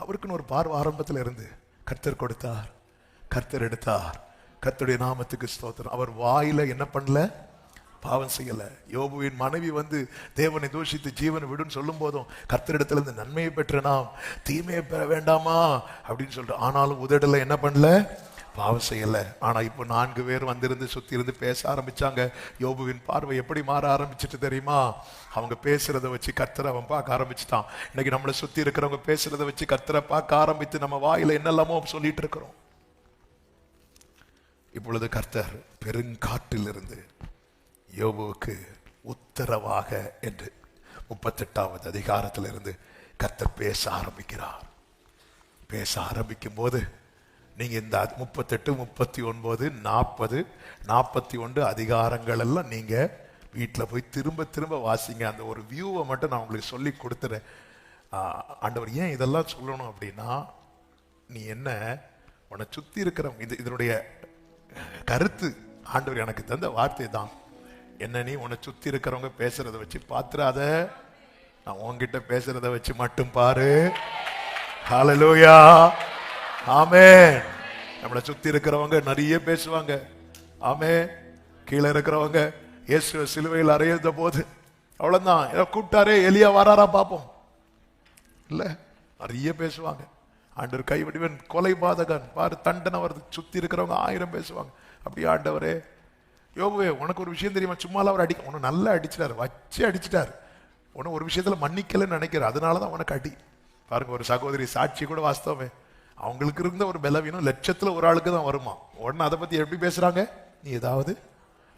அவருக்குன்னு ஒரு பார்வை ஆரம்பத்தில் இருந்து கர்த்தர் கொடுத்தார், கர்த்தர் எடுத்தார். கர்த்தருடைய நாமத்துக்கு ஸ்தோத்திரம். அவர் வாயில என்ன பண்ணல, பாவம் செய்யல. யோபுவின் மனைவி தேவனை தூஷித்து ஜீவனை விடுன்னு சொல்லும் போதும் கர்த்தரிடத்துல இருந்து நன்மையை பெற்ற நாம் தீமையை பெற வேண்டாமா அப்படின்னு சொல்லிட்டு, ஆனாலும் உதடல என்ன பண்ணல, பாவம் செய்யல. ஆனா இப்போ 4 பேர் வந்திருந்து சுத்தி இருந்து பேச ஆரம்பிச்சாங்க. யோபுவின் பார்வை எப்படி மாற ஆரம்பிச்சிட்டு தெரியுமா? அவங்க பேசுறத வச்சு கர்த்தரை அவன் பார்க்க ஆரம்பிச்சுட்டான். இன்னைக்கு நம்மளை சுத்தி இருக்கிறவங்க பேசுறத வச்சு கர்த்தரை பார்க்க ஆரம்பித்து நம்ம வாயில என்னெல்லாமோ சொல்லிட்டு இருக்கிறோம். இப்பொழுது கர்த்தர் பெருங்காற்றிலிருந்து யோபுவுக்கு உத்தரவாக என்று 38வது அதிகாரத்திலிருந்து கர்த்தர் பேச ஆரம்பிக்கிறார். பேச ஆரம்பிக்கும் போது நீங்க இந்த 38, 39, 40, 41 அதிகாரங்கள் எல்லாம் நீங்க வீட்டில் போய் திரும்ப திரும்ப வாசிங்க. அந்த ஒரு வியூவை மட்டும் நான் உங்களுக்கு சொல்லி கொடுத்துறேன். ஆண்டவர் ஏன் இதெல்லாம் சொல்லணும் அப்படின்னா, நீ என்ன உன்னை சுத்தி இருக்கிறவங்க, இதனுடைய கருத்து ஆண்டவர் எனக்கு தந்த வார்த்தை தான். என்ன நீ உன்னை சுத்தி இருக்கிறவங்க பேசுறத வச்சு பாத்துறாத, நான் உன்கிட்ட பேசுறத வச்சு மட்டும் பாரு. ஹல்லேலூயா, ஆமென். நம்மளை சுத்தி இருக்கிறவங்க நிறைய பேசுவாங்க. ஆமென். கீழே இருக்கிறவங்க இயேசு சிலுவையில் அறைந்த போது அவ்வளவுதான், ஏதோ கூப்பிட்டாரே எலியா வராரா பாப்போம் இல்ல, நிறைய பேசுவாங்க. ஆண்டவர் கைவிடுவன், கொலை பாதகன், பாரு தண்டனை வருது. சுத்தி இருக்கிறவங்க 1000 பேசுவாங்க. அப்படியே ஆண்டவரே, யோபுவே உனக்கு ஒரு விஷயம் தெரியுமா, சும்மாலாம் அவர் உன்னை நல்லா அடிச்சிட்டாரு, வச்சு அடிச்சிட்டாரு. உன்னை ஒரு விஷயத்துல மன்னிக்கலன்னு நினைக்கிற, அதனாலதான் உனக்கு அடி. பாருங்க, ஒரு சகோதரி சாட்சி கூட வாஸ்தவமே, அவங்களுக்கு இருந்த ஒரு பலவீனம் 1,00,000 ஒரு ஆளுக்கு தான் வருமா. உடனே அதை பத்தி எப்படி பேசுறாங்க, நீ ஏதாவது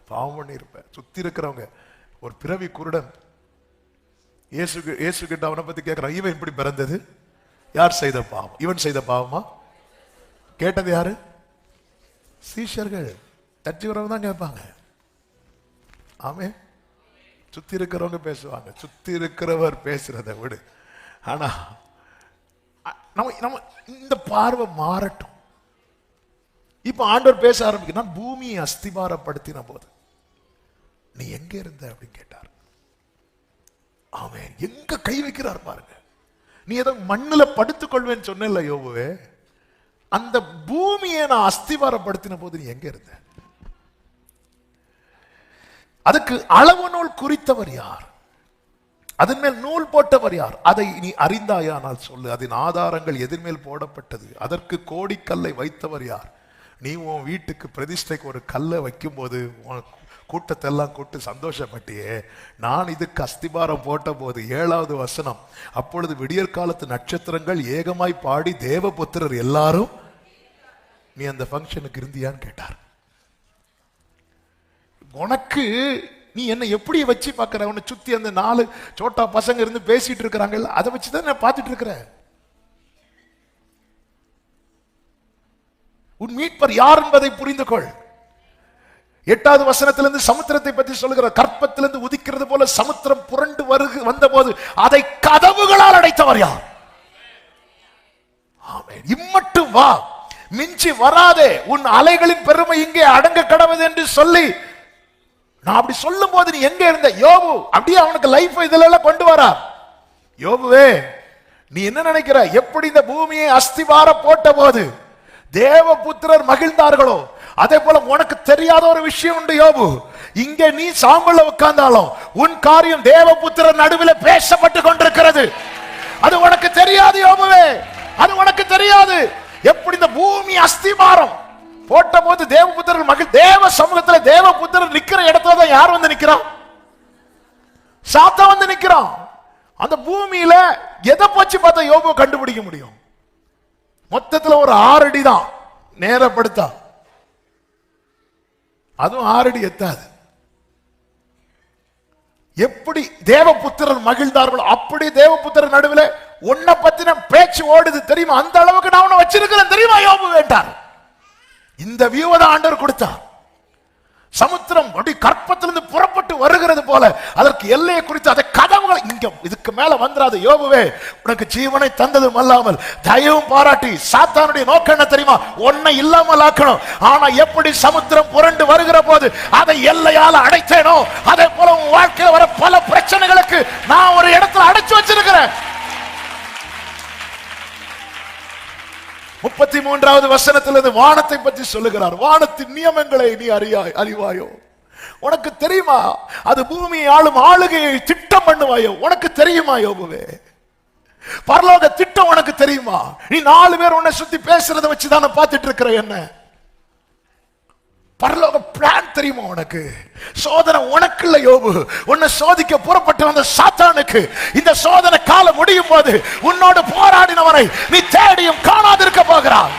பாவம் பண்ணி இருப்ப. சுத்தி இருக்கிறவங்க, ஒரு பிறவி குருடன் இயேசு கிட்ட அவனை பத்தி கேட்கிறான், இவன் இப்படி பிறந்தது யார் செய்த பாவம், இவன் செய்த பாவமா? கேட்டது யாரு? சீஷர்கள். தச்சுக்கிறவங்க தான் கேட்பாங்க. ஆமே, சுத்தி இருக்கிறவங்க பேசுவாங்க. சுத்தி இருக்கிறவர் பேசுறத விடு. ஆனா நம்ம இந்த பார்வை மாறட்டும். இப்ப ஆண்டவர் பேச ஆரம்பிக்க, நான் பூமியை அஸ்திபாரப்படுத்தின போது நீ எங்க இருந்த அப்படின்னு கேட்டார். ஆமென். எங்க கை வைக்கிறார் பாருங்க. நீ ஏதோ மண்ணுல படுத்துக் கொள்வேன்னு சொன்ன யோபுவே, அந்த பூமியை நான் அஸ்திபாரப்படுத்தின போது நீ எங்க இருந்த? அதுக்கு அளவு நூல் குறித்தவர் யார்? அதன் மேல் நூல் போட்டவர் யார்? அதை நீ அறிந்தாயானால் சொல்லு. அதன் ஆதாரங்கள் எதிர்மேல் போடப்பட்டது. அதற்கு கோடிக்கல்லை வைத்தவர் யார்? நீ உன் வீட்டுக்கு பிரதிஷ்டைக்கு ஒரு கல்லை வைக்கும் போது கூட்டத்தை எல்லாம் கூட்டு சந்தோஷப்பட்டியே. நான் இதுக்கு அஸ்திபாரம் போட்ட போது 7வது வசனம், அப்பொழுது விடியற் காலத்து நட்சத்திரங்கள் ஏகமாய் பாடி தேவபுத்திரர் எல்லாரும், நீ அந்த பங்கனுக்கு இருந்தியான்னு கேட்டார். உனக்கு நீ என்ன எப்படி வச்சு பார்க்கிற? உன்னை சுத்தி அந்த 4 சோட்டா பசங்க இருந்து பேசிட்டு இருக்கிறாங்க, அதை வச்சுதான் நான் பார்த்துட்டு இருக்கிறேன். உன் மீட்பர் யார் என்பதை புரிந்து கொள். 8வது வசனத்திலிருந்து சமுத்திரத்தை பற்றி சொல்லுகிற, கற்பத்திலிருந்து உதிக்கிறது போல சமுத்திரம் புரண்டு வந்த போது அதை கதவுகளால் அடைத்தவர் யார்? ஆமென். இம்மட்டும் வா, மிஞ்சி வராதே, உன் அலைகளின் பெருமை இங்கே அடங்க கடவுது என்று சொல்லி, நான் அப்படி சொல்லும் போது நீ எங்க இருந்த யோபு? அப்படியே அவனுக்கு லைஃப் இதெல்லாம் கொண்டு வரா. யோபுவே, நீ என்ன நினைக்கிற? எப்படி இந்த பூமியை அஸ்திபார போட்ட போது தேவபுத்திரர் மகிழ்ந்தார்களோ, அதே போல உனக்கு தெரியாத ஒரு விஷயம் உண்டு யோபு. இங்கே நீ சாம்பல்ல உட்கார்ந்தாலும் உன் காரியம் தேவபுத்திரர் நடுவில் பேசப்பட்டு கொண்டிருக்கிறது. அது உனக்கு தெரியாது யோபுவே, அது உனக்கு தெரியாது. எப்படி இந்த பூமி அஸ்திபாரம் போட்ட போது தேவபுத்திரர் மகிழ், தேவ சமூகத்தில் தேவபுத்திரர் நிக்கிற இடத்துல தான் யார் வந்து நிக்கிறான்? சாத்தான் வந்து நிக்கிறான். அந்த பூமியில எதை பற்றி பார்த்தா யோபு கண்டுபிடிக்க முடியும்? மொத்தத்தில் ஒரு 6 அடி தான் நேரப்படுத்தா, அதுவும் 6 அடி எத்தாது. எப்படி தேவபுத்திரர் மகிழ்ந்தார்களோ அப்படி தேவபுத்திரர் நடுவில் உன்னை பத்தின பேச்சு ஓடுது தெரியுமா? அந்த அளவுக்கு நான் உன்னை வச்சிருக்கிறேன் தெரியுமா யோபு வேண்டார். இந்த வியூவை தான் ஆண்டவர் கொடுத்தார். சமுத்திரம் அப்படி கற்பத்திலிருந்து புறப்பட்டு வருகிறது போல அதற்கு எல்லையை குறித்து அதை கதவுகள், இங்க இதுக்கு மேல வந்துராது யோபுவே, உனக்கு ஜீவனை தந்ததும் அல்லாமல் தயவும் பாராட்டி, சாத்தானுடைய நோக்கம் என்ன தெரியுமா? உன்னை இல்லாமல் ஆக்கணும். ஆனா எப்படி சமுத்திரம் புரண்டு வருகிற போது அதை எல்லையால அடைத்தேனோ, அதே போல உன் வாழ்க்கையில் வர பல பிரச்சனைகளுக்கு நான் ஒரு இடத்துல அடைச்சு வச்சிருக்கிறேன். 33வது வசனத்திலிருந்து வானத்தை பற்றி சொல்லுகிறார். வானத்தின் நியமங்களை நீ அறிவாயோ? உனக்கு தெரியுமா? அது பூமியை ஆளும் ஆளுகையை திட்டம் பண்ணுவாயோ? உனக்கு தெரியுமா யோபுவே? பரலோக திட்டம் உனக்கு தெரியுமா? நீ 4 பேர் உன்னை சுத்தி பேசுறத வச்சுதானே பார்த்துட்டு இருக்கிற. என்ன பரலோக பிளான் தெரியுமா உனக்கு? சோதனை உனக்கு இல்ல யோபு, உன்னை சோதிக்க புறப்பட்டு வந்த சாத்தானுக்கு. இந்த சோதனை காலம் முடியும் போது உன்னோடு போராடினவரை நீ தேடியும் காணாதிருக்க போகிறாய்.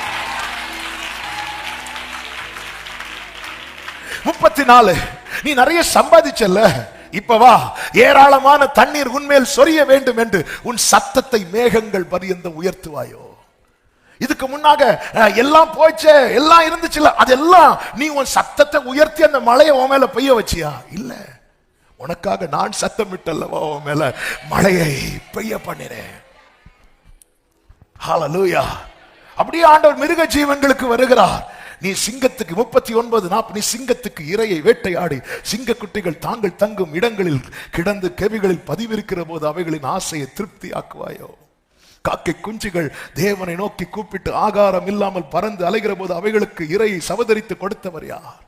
34 நீ நிறைய சம்பாதிச்சல்ல, இப்ப வா, ஏராளமான தண்ணீர் உன்மேல் சொரிய வேண்டும் என்று உன் சத்தத்தை மேகங்கள் பரியந்த உயர்த்துவாயோ? இதுக்கு முன்னாக எல்லாம் போச்சே, எல்லாம் இருந்துச்சுல, அதெல்லாம் நீ உன் சத்தத்தை உயர்த்தி அந்த மழையை உன் மேல பெய்ய வச்சியா? இல்ல, உனக்காக நான் சத்தமிட்டல்லவா உன் மேல மழையை பெய்ய பண்ணினேன். ஹல்லேலூயா. அப்படியே ஆண்டவர் மிருக ஜீவன்களுக்கு வருகிறார். நீ சிங்கத்துக்கு 39:40 நீ சிங்கத்துக்கு இரையை வேட்டையாடி சிங்க குட்டிகள் தாங்கள் தங்கும் இடங்களில் கிடந்து கெவிகளில் பதிவிருக்கிற போது அவைகளின் ஆசையை திருப்தி ஆக்குவாயோ? காக்கை குஞ்சுகள் தேவனை நோக்கி கூப்பிட்டு ஆகாரம் இல்லாமல் பறந்து அலைகிற போது அவைகளுக்கு இரையை சவதரித்து கொடுத்தவர் யார்?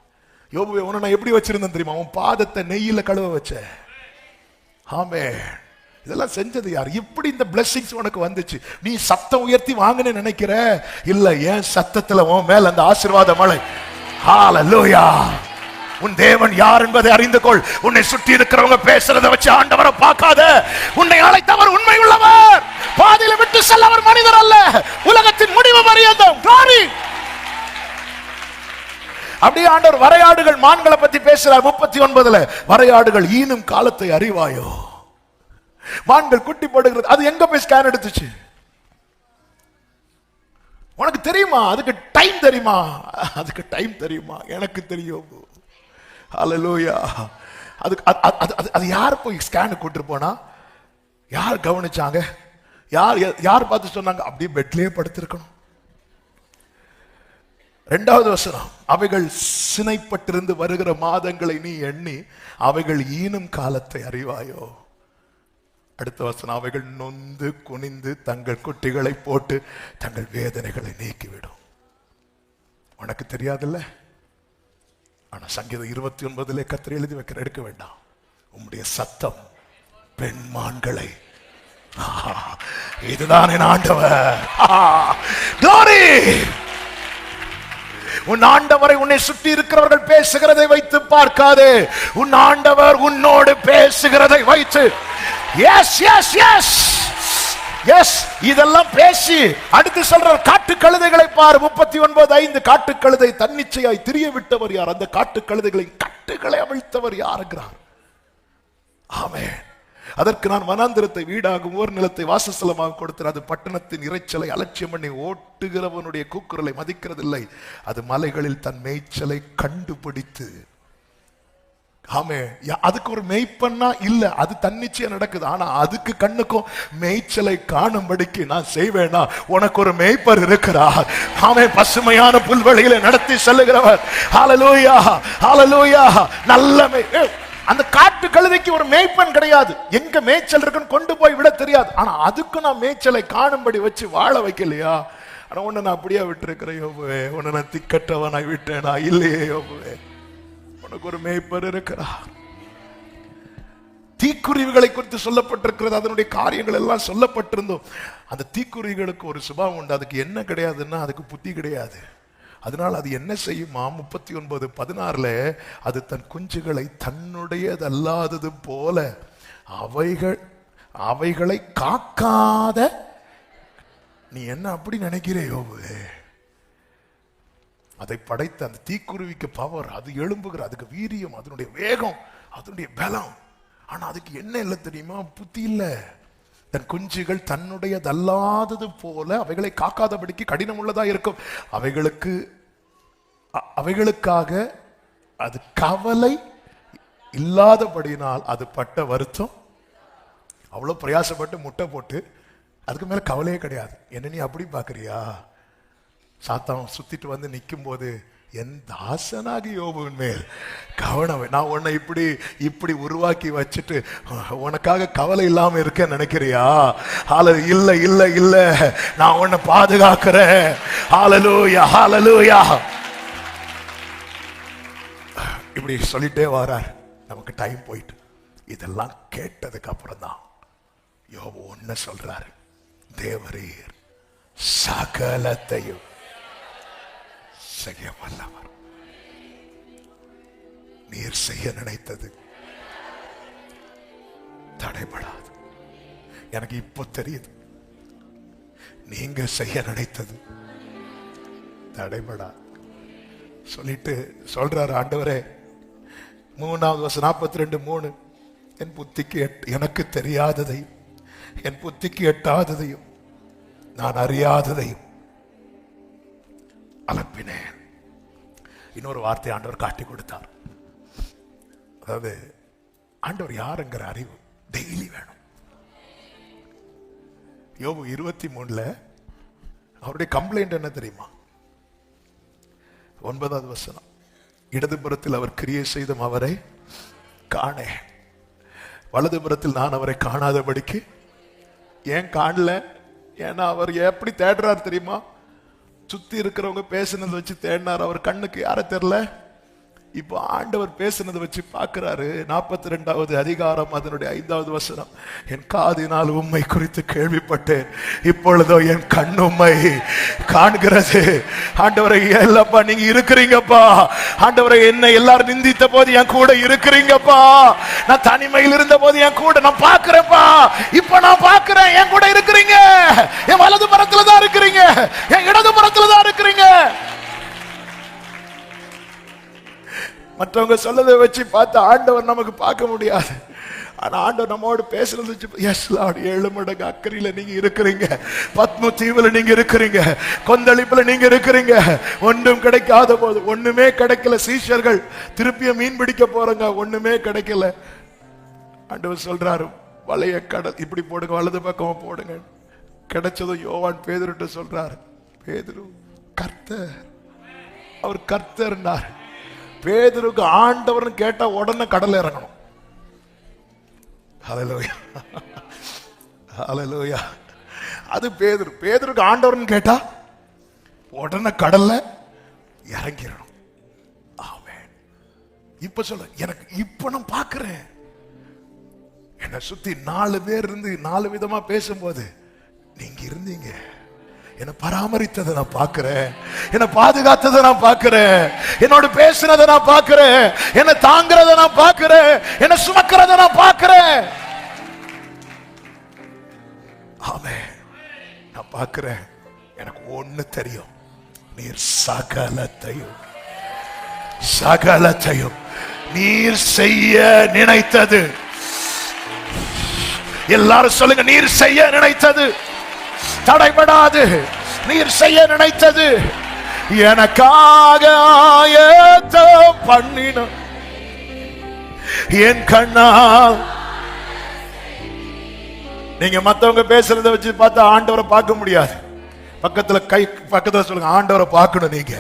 யோபுவே, உன்னை நான் எப்படி வச்சிருந்தேன் தெரியுமா? உன் பாதத்தை நெய்யில கழுவ வச்ச. ஆமே, இதெல்லாம் செஞ்சது யார்? இப்படி இந்த பிளெஸிங்ஸ் உனக்கு வந்துச்சு. நீ சத்தம் உயர்த்தி வாங்கினு நினைக்கிற? இல்ல, ஏன் சத்தத்துல உன் மேல அந்த ஆசீர்வாத மழை. ஹல்லேலூயா. உன் தேவன் யார் என்பதை அறிந்து கொள். உன்னை சுற்றி இருக்கிறவங்க பேசுறதை வச்சு ஆண்டவரை பார்க்காத. உன்னை அழைத்தவர் உண்மை உள்ளவர். பாதியில விட்டு செல்லவர் மனிதர் அல்ல. உலகத்தின் முடிவு பரியந்தம் glory. அப்படியே ஆண்டவர் வரையாடுகள் மான்களை பத்தி பேசுறார். 39 வரையாடுகள் ஈனும் காலத்தை அறிவாயோ? மான்கள் குட்டி போடுகிறது, அது எங்க போய் ஸ்கேன் எடுத்துச்சு? உனக்கு தெரியுமா? அதுக்கு டைம் தெரியுமா? அதுக்கு டைம் தெரியுமா? எனக்கு தெரியும். ஹல்லேலூயா. அது யார் போய் ஸ்கேன் கூட்டிட்டு போனா? யார் கவனிச்சாங்க? யார் பார்த்து சொன்னாங்க? அப்படியே பெட்லயே படுத்திருக்கணும். 2வது வசனம், அவைகள் சினைப்பட்டிருந்து வருகிற மாதங்களை நீ எண்ணி அவைகள் ஈனும் காலத்தை அறிவாயோ? அடுத்த வசனம், அவைகள் நொந்து குனிந்து தங்கள் குட்டிகளை போட்டு தங்கள் வேதனைகளை நீக்கிவிடும். உனக்கு தெரியாதுல்ல? ஆனா சங்கீதம் 29 கர்த்தர் எழுதி வைக்கிற, எடுக்க வேண்டாம், உம்முடைய சத்தம் பெண்மான்களை. இதுதான் என் ஆண்டவர். glory. உன் ஆண்டவரை உன்னை சுற்றி இருக்கிறவர்கள் பேசுகிறதை வைத்து பார்க்காதே. உன் ஆண்டவர் உன்னோடு பேசுகிறதை வைத்து. Yes yes yes yes. இதெல்லாம் பேசி அடுத்து சொல்றார், காட்டு கழுதைகளை பார். 39:5 காட்டு கழுதை தன்னிச்சையாய் திரிய விட்டவர் யார்? அந்த காட்டு கழுதைகளின் கட்டுகளை அவிழ்த்தவர் யாருங்கிறார். ஆமென். அதற்கு நான் வனாந்திரத்தை வீடாகும் ஓர் நிலத்தை வாசஸ்தலமாக கொடுத்தேன். அது பட்டணத்தின் இறைச்சலை அலட்சியம் பண்ணி ஓட்டுகிறவனுடைய கூக்குரலை மதிக்கிறதில்லை. அது மலைகளில் தன் மேய்ச்சலை கண்டுபிடித்து. ஆமே, அதுக்கு ஒரு மேய்ப்பன்னா இல்ல, அது தன்னிச்சையா நடக்குது. ஆனா அதுக்கு கண்ணுக்கும் மேய்ச்சலை காணும்படிக்கு நான் செய்வேனா? உனக்கு ஒரு மேய்ப்பர் இருக்கிறார். ஆமே, பசுமையான புல்வெளியில நடத்தி செல்லுகிறவர். ஹல்லேலூயா ஹல்லேலூயா. நல்ல அந்த காட்டு கழுதைக்கு ஒரு மேய்ப்பன் கிடையாது. எங்க மேய்ச்சல் இருக்குன்னு கொண்டு போய் விட தெரியாது. ஆனா அதுக்கு நான் மேய்ச்சலை காணும்படி வச்சு வாழ வைக்கலையா? ஆனா உன்னை நான் அப்படியே விட்டுருக்கிறேன் யோபுவே. உன்னை நான் திக்கற்றவனாய் விட்டேனா? இல்லையே யோபுவே, உனக்கு ஒரு மேய்ப்பர் இருக்கிறார். தீக்குருவிகளை குறித்து சொல்லப்பட்டிருக்கிறது. அதனுடைய காரியங்கள் எல்லாம் சொல்லப்பட்டிருந்தோம். அந்த தீக்குருவிகளுக்கு ஒரு சுபாவம் உண்டு. அதுக்கு என்ன கிடையாதுன்னா, அதுக்கு புத்தி கிடையாது. அதனால் அது என்ன செய்யுமா? 39:16 அது தன் குஞ்சுகளை தன்னுடையதல்லாதது போல அவைகளை காக்காத. நீ என்ன அப்படி நினைக்கிறே யோபு? அதை படைத்த அந்த தீக்குருவிக்கு பவர், அது எழும்புகிற, அதுக்கு வீரியம், அதனுடைய வேகம், அதனுடைய பலம். ஆனா அதுக்கு என்ன இல்லை தெரியுமா? புத்தி இல்லை. தன் குஞ்சுகள் தன்னுடையதல்லாதது போல அவைகளை காக்காதபடிக்கு கடினம் உள்ளதா இருக்கும். அவைகளுக்காக அது கவலை இல்லாதபடினால் அது பட்ட வருத்தம். அவ்வளவு பிரயாசப்பட்டு முட்டை போட்டு அதுக்கு மேல கவலையே கிடையாது. என்ன நீ அப்படி பாக்குறியா? சாத்தான் சுத்திட்டு வந்து நிற்கும் போது, என் தாசனாகி யோபுவின் மேல் கவனம், நான் உன்னை இப்படி உருவாக்கி வச்சுட்டு உனக்காக கவலை இல்லாம இருக்கேன்னு நினைக்கிறியா? இல்ல இல்ல இல்ல, நான் உன்னை பாதுகாக்கிறேன். ஹalleluya ஹalleluya. இப்படி சொல்லிட்டே வரார். நமக்கு டைம் போயிட்டு. இதெல்லாம் கேட்டதுக்கு அப்புறம் தான் யோபு ஒண்ணு சொல்றாரு, தேவரீர் சகலத்தையும் செய்ய வல்லவர். நீர் செய்ய நினைத்தது தடைபடாது. எனக்கு இப்போ தெரியுது, நீங்க செய்ய நினைத்தது தடைபடாது. சொல்லிட்டு சொல்றாரு, ஆண்டவரே 42:3 என் புத்திக்கு எனக்கு தெரியாததையும் என் புத்திக்கு எட்டாததையும் நான் அறியாததையும் அலப்பினேன். இன்னொரு வார்த்தை ஆண்டவர் காட்டி கொடுத்தார். அதாவது ஆண்டவர் யாருங்கிற அறிவு டெய்லி வேணும். யோபு 23 அவருடைய கம்ப்ளைண்ட் என்ன தெரியுமா? 9வது வசனம், இடதுபுறத்தில் அவர் கிரியை செய்தும் அவரை காணேன், வலதுபுறத்தில் நான் அவரை காணாதபடிக்கு. ஏன் காணல? ஏன்னா அவர் எப்படி தேடுறார் தெரியுமா? சுத்தி இருக்கிறவங்க பேசுனதை வச்சு தேடினார். அவர் கண்ணுக்கு யார தெரியல. இப்போ ஆண்டவர் பேசுனதை வச்சு பார்க்கிறாரு. 42வது அதிகாரம் அதனுடைய 5வது வசனம், என் காதினால் உம்மை குறித்து கேள்விப்பட்டேன், இப்பொழுதோ என் கண் உம்மை காண்கிறது. ஆண்டவரை இல்லப்பா நீங்க இருக்கிறீங்கப்பா. ஆண்டவரை என்ன எல்லாரும் நிந்தித்த போது என் கூட இருக்கிறீங்கப்பா. நான் தனிமையில் இருந்த போது என் கூட நான் பார்க்கிறேன்ப்பா. இப்ப நான் பார்க்கிறேன், என் கூட இருக்கிறீங்க. என் வலது புறத்துல தான் இருக்கிறீங்க, என் இடது புறத்துல தான் இருக்கிறீங்க. மற்றவங்க சொல்லதை வச்சு பார்த்து ஆண்டவர் நமக்கு பார்க்க முடியாது. ஆனா ஆண்டவர் நம்மோடு பேசுறது வச்சு, எஸ் லார்ட், 7 மடங்கு அக்கறையில நீங்க இருக்கிறீங்க, பத்ம தீவுல நீங்க இருக்கிறீங்க, கொந்தளிப்புல நீங்க இருக்கிறீங்க. ஒன்றும் கிடைக்காத போது, ஒண்ணுமே கிடைக்கல, சீஷர்கள் திருப்பிய மீன் பிடிக்க போறாங்க, ஒண்ணுமே கிடைக்கல. ஆண்டவர் சொல்றாரு, வலைய கடல் இப்படி போடுங்க, வலது பக்கமா போடுங்க. கிடைச்சதும் யோவான் பேதுருட்ட சொல்றாரு, பேதுரு கர்த்தர், அவர் கர்த்தர்னார். பேதுருக்கு ஆண்டவர்னு கேட்டா உடனே கடல் இறங்கணும். ஹல்லேலூயா ஹல்லேலூயா. அது பேதுரு. பேதுருக்கு ஆண்டவர்னு கேட்டா உடனே கடல்ல இறங்கிடணும். ஆமென். இப்ப சொல்ல, எனக்கு இப்ப நான் பார்க்கிறேன், என்னை சுத்தி 4 பேர் இருந்து 4 விதமா பேசும்போது நீங்க இருந்தீங்க. என்னை பராமரித்ததை நான் பார்க்கிறேன், என்னை பாதுகாத்ததை நான் பார்க்கிறேன், என்னோட பேசுனதை நான் பார்க்கிறேன், என்னை தாங்கிறத நான் பார்க்கிறேன், என்னை சுமக்கிறத நான் பார்க்கிறேன். ஆமென். நான் பார்க்கிறேன். எனக்கு ஒண்ணு தெரியும், நீர் சகலத்தையும் சகலத்தையும் நீர் செய்ய நினைத்தது. எல்லாரும் சொல்லுங்க, நீர் செய்ய நினைத்தது தடைபடாது. நீர் செய்ய நினைத்தது எனக்காக ஆயத்தம் பண்ணின என் கண்ணால். நீங்க மத்தவங்க பேசுறத வச்சு பார்த்தா ஆண்டவரை பார்க்க முடியாது. பக்கத்துல சொல்லுங்க, ஆண்டவரை பார்க்கணும். நீங்க